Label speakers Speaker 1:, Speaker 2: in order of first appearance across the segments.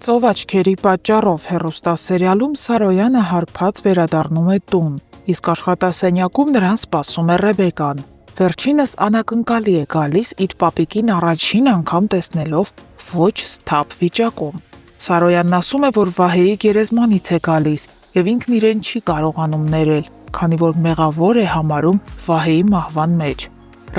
Speaker 1: Ծով աչքերի պատճառով հեռուստասերիալում Սարոյանը հարբած վերադառնում է տուն, իսկ աշխատասենյակում նրան սպասում է Ռեբեկան։ Վերջինս անակնկալի է գալիս իր պապիկին առաջին անգամ տեսնելով ոչ սթափ վիճակում։ Սարոյանն ասում է, որ Վահեի գերեզմանից է գալիս եւ ինքն իրեն չի կարողանում ներել, քանի որ մեղավոր է համարում Վահեի մահվան մեջ։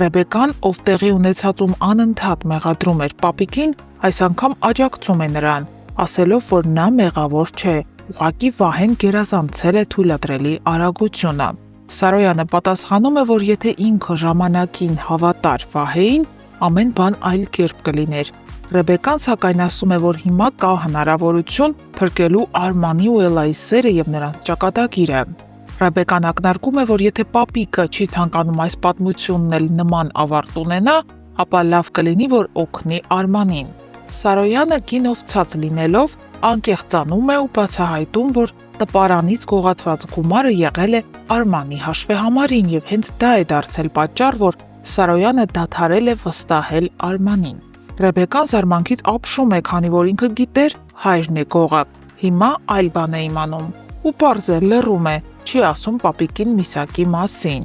Speaker 1: Ռեբեկան, ով տեղի ունեցածում անընդհատ մեղադրում էր պապիկին, այս անգամ աջակցում է նրան, ասելով, որ նա մեղավոր չէ, ուղղակի Վահեն գերազանցել է թույլատրելի արագությունը։ Սարոյանը պատասխանում է, որ եթե ինքը ժամանակին հավատար Վահեին, ամեն բան այլ կերպ կլիներ։ Ռեբեկան սակայն ասում է, որ հիմա կա հնարավորություն փրկելու Արմանի ու Էլայի սերը եւ նրանց ճակատագիրը։ Ռեբեկան ակնարկում է, որ եթե պապիկը չի ցանկանում այս պատմությունն էլ նման ավարտ ունենա, ապա լավ կլինի, որ օգնի Արմանին։ Սարոյանը կինովցած լինելով անկեղծանում է ու բացահայտում, որ տպարանից գողացված գումարը եղել է Արմանի հաշվեհամարին եւ հենց դա է դարձել պատճառ, որ Սարոյանը դադարել է վստահել Արմանին։ Ռեբեկան զարմանքից ապշում է, քանի որ ինքը գիտեր հայրն է գողը։ Հիմա այլ բան է իմանում ու պարզ է լռում է, չի ասում պապիկին Միսակի մասին։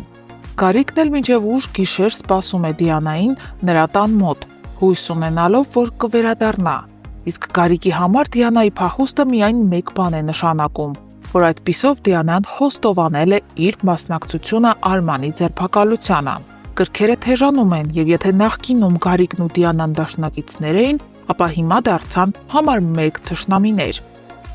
Speaker 1: Գարիկն էլ մինչև ուշ գիշեր սպասում է Դիանային նրա տան մոտ, հույս ունենալով, որ կվերադառնա։ Իսկ Գարիկի համար Դիանայի փախուստը միայն մեկ բան է նշանակում, որ այդպիսով Դիանան խոստովանել է իր մասնակցությունը Արմանի ձերբակալությանը։ Կրքերը թեժանում են, եւ եթե նախկինում Գարիկն ու Դիանան դաշնակիցներ էին, ապա հիմա դարձան համար մեկ թշնամիներ։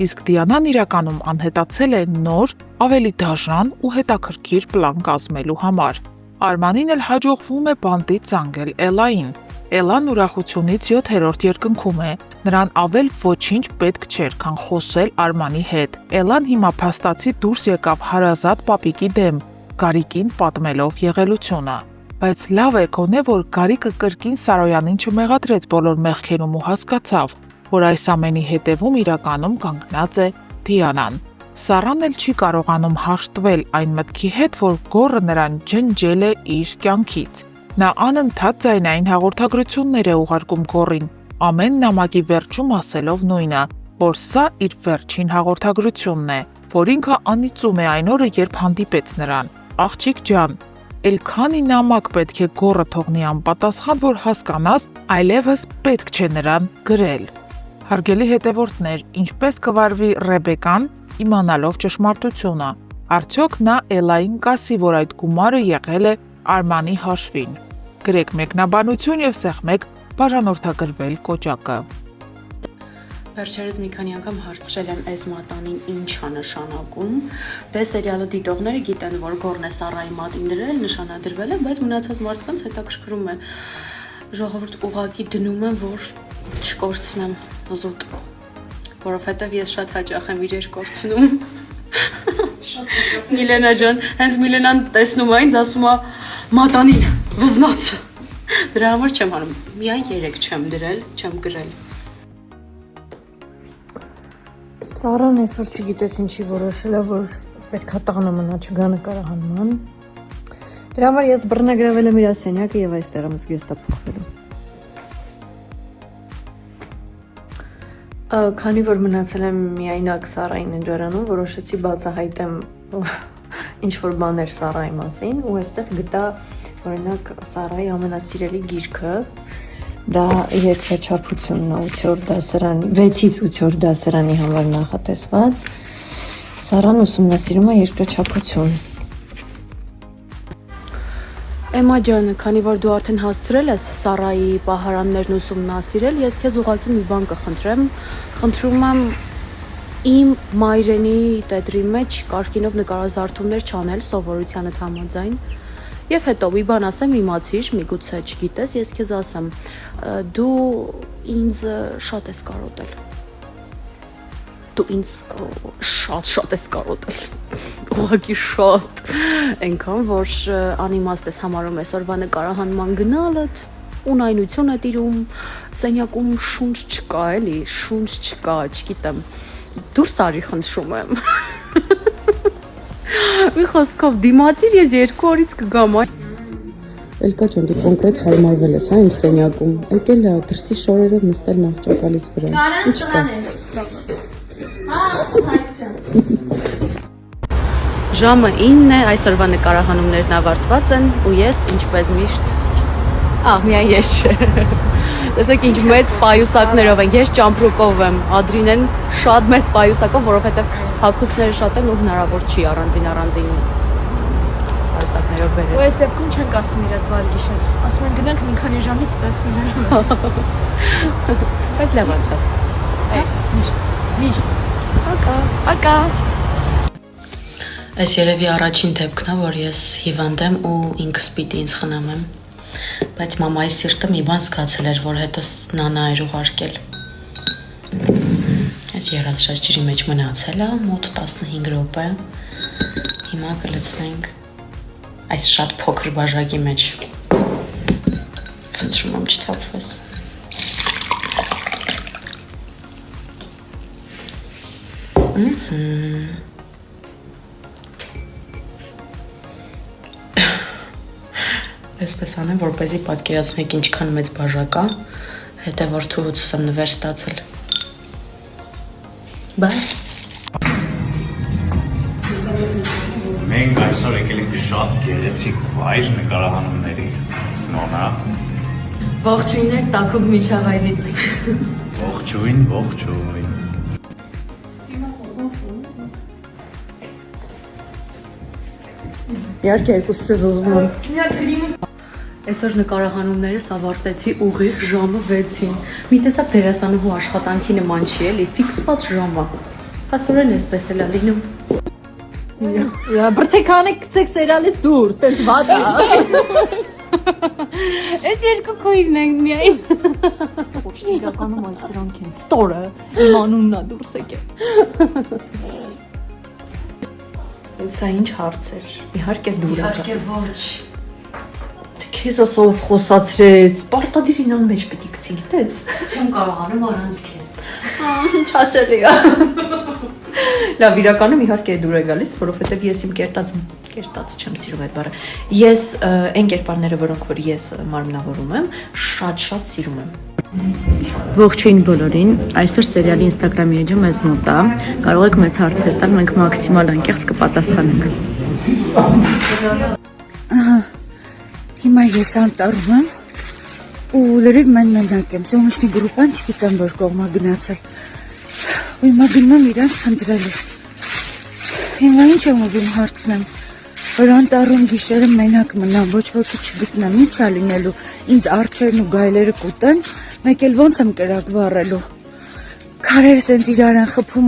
Speaker 1: Իսկ Դիանան իրականում անհետացել է նոր, ավելի դաժան ու հետաքրքիր պլան կազմելու համար։ Արմանին էլ հաջողվում է բանտից զանգել Էլային։ Էլան ուրախությունից 7-րդ երկնքում է, նրան ավել ոչինչ պետք չէր, քան խոսել Արմանի հետ։ Էլան հիմա փաստացի դուրս եկավ հարազատ պապիկի դեմ, Գարիկին պատմելով եղելությունը։ Բայց լավ է գոնե, որ Գարիկը կրկին Սարոյանին չմեղադրեց բոլոր մեղքերում ու հասկացավ, որ այս ամենի հետևում իրականում կանգնած է Դիանան։ Սառան էլ չի կարողանում հաշտվել այն մտքի հետ, որ գոռը նրան ջնջել է իր կյանքից։ Նա անընդհատ ձայնային հաղորդագրություններ է ուղարկում գոռին, ամեն նամակի վերջում ասելով նույնը, որ սա իր վերջին հաղորդագրությունն է, որ ինքը անիծում է այն օրը, երբ հանդիպեց նրան։ Աղջիկ ջան, էլ քանի նամակ պետք է գոռը թողնի անպատասխան, որ հասկանաս, այլևս պետք չէ նրան գրել։ Հարգելի հետևորդներ, ինչպես կվարվի Ռեբեկան, իմանալով ճշմարտությունը, արդյոք նա Էլային կասի, որ այդ գումարը եղել է Արմանի հաշվին։ Գրեք մեկնաբանություն եւ սեղմեք բաժանորդագրվել կոճակը։
Speaker 2: Վերջերս մի քանի անգամ հարցրել են այս մատանին ինչ է նշանակում։ Դե սերիալը դիտողները գիտեն, որ գոռն է Սառայի մատին դրել, նշանադրվել է, բայց մնացած մարդկանց հետաքրքրում է։ Ժողովուրդ ուղակի դնում են, որ չկորցնեմ զուտ, որովհետև ես շատ հաճախ եմ իրեր կորցնում։ Միլենա ջան, հենց Միլենան տեսնում է ինձ, ասում է մատանին, վզնացը։ Դրա համար չեմ անում, միայն 3 չեմ դրել, չեմ գրել։
Speaker 3: Սառան այսօր չգիտես ինչի որոշել է, որ պետքա տանը մնա, չգա նկարահանման։ Դրա համար ես բռնագրավել եմ իր սենյակը եւ այստեղ եմ զգեստափոխվելու։ Քանի որ մնացել եմ միայնակ Սառայի ննջարանում, որոշեցի բացահայտեմ ինչ-որ բաներ Սառայի մասին ու այստեղ գտա օրինակ Սառայի ամենասիրելի գիրքը, դա երկրաչափությունն է 8-րդ դասարանի, 6-ից 8-րդ դասարանի համար նախատեսված։ Սառան ուսումնասիրում է երկրաչափություն։
Speaker 2: Էմա ջան, քանի որ դու արդեն հասցրել ես Սառայի պահարաններն ուսումնասիրել, ես քեզ ուղղակի մի բան կխնդրեմ։ Խնդրում եմ իմ մայրենի տետրի մեջ կարգինով նկարազարդումներ չանել սովորությանդ համաձայն։ Եվ հետո մի բան ասեմ, իմացիր, միգուցե չգիտես, ես քեզ ասեմ, դու ինձ շատ ես կարոտել։ Դու ինձ շատ ես կարոտել, ուղղակի շատ, այնքան, որ անիմաստ ես համարում այսօրվա նկարահանման գնալդ, ունայնություն է տիրում, սենյակում շունչ չկա, էլի, շունչ չկա, չգիտեմ, դուրս արի խնդրում եմ։ Մի խոսքով դիմացիր, ես 2 օրից կգամ, Էլկա ջան, դու կոնկրետ հարմարվել ես, հա, իմ սենյակում։ Եկել է դրսի շորերով նստել մահճակալիս վրա։ Ինչ կա։ Ժամը 9 է, այսօրվա նկարահանումներն ավարտված են ու ես ինչպես միշտ միայն ես չէ։ Տեսեք ինչ մեծ պայուսակներով են, ես ճամպրուկով եմ, Ադրինեն շատ մեծ պայուսակով, որովհետև հագուստները շատ են ու հնարավոր չի առանձին պայուսակներով բերել։
Speaker 4: Ու այս դեպքում չենք ասում իրար բարի գիշեր, ասում են գնանք մի քանի ժամից տեսնելու։
Speaker 2: Բայց լավ անցավ։
Speaker 4: Միշտ։
Speaker 2: Ակա։ Այս երևի առաջին դեպքն է, որ ես հիվանդ եմ ու ինքս պիտի ինձ խնամեմ։ Բայց մամայի սիրտը մի բան զգացել էր, որ հետս նանա էր ուղարկել։ Այս երազրած ջրի մեջ մնացել է մոտ 15 րոպե։ Հիմա կլցնենք այս շատ փոքր բաժակի մեջ։ Խնդրում եմ չթափվես։ Այսպես անեմ, որպեսզի պատկերացնեք ինչքան մեծ բաժակ է, հետո որդուհուցս եմ նվեր ստացել։ Բայ։
Speaker 5: Մենք այսօր եկել ենք շատ գեղեցիկ վայր նկարահանումների։ Նոնա։
Speaker 3: Ողջույններ տաքուկ միջավայրից։
Speaker 5: Ողջույն։
Speaker 3: Իհարկե երկուսս ես ուզում եմ։
Speaker 2: Այսօր նկարահանումներս ավարտեցի ուղիղ ժամը 6-ին։ Մի տեսակ դերասանուհու աշխատանքի նման չի էլի, ֆիքսված ժամը։ Փաստորեն էսպես էլ է լինում։
Speaker 3: Բրթեքանը գցեք սերիալից դուրս, sense վատ է։
Speaker 4: Այս երկու քույրն են միայն։
Speaker 3: Ոչ իրականում այս սրանք են ստորը, իմ անունն է դուրս եկել։ Սա ինչ հարց էր։ Իհարկե դուր է։ Իհարկե ոչ։ Քեզ ասով խոսացրեց, պարտադիր ինան մեջ պիտի գցի, գիտես։
Speaker 2: Չեմ կարողանում առանց քեզ։
Speaker 3: Ինչ հաճելի է։ Լավ, իրականում իհարկե դուր է գալիս, որովհետև ես իմ կերտած չեմ սիրում այդ բառը։ Ես այն կերպարները, որոնք որ ես մարմնավորում եմ, շատ սիրում եմ։
Speaker 2: Ողջույն բոլորին, այսօր սերիալի Instagram-ի էջը մեզ մոտ է, կարող եք մեզ հարցեր տալ, մենք մաքսիմալ անկեղծ կպատասխանենք։
Speaker 6: Հիմա ես անտառում եմ ու լրիվ մենակ եմ, Սոնուշնի գրուպան չգիտեմ որ կողմա գնացել։ Ու հիմա գնում իրանց խնդրելու։ Հիմա ինչ եմ ուզում հարցնեմ, որ անտառում գիշերը մենակ մնամ, ոչ ոքի չգտնեմ, ինչ է լինելու, ինձ արջերն ու գայլերը կուտեն, մեկ էլ ոնց եմ կրակ վառելու։ Քարերս են իրար են խփում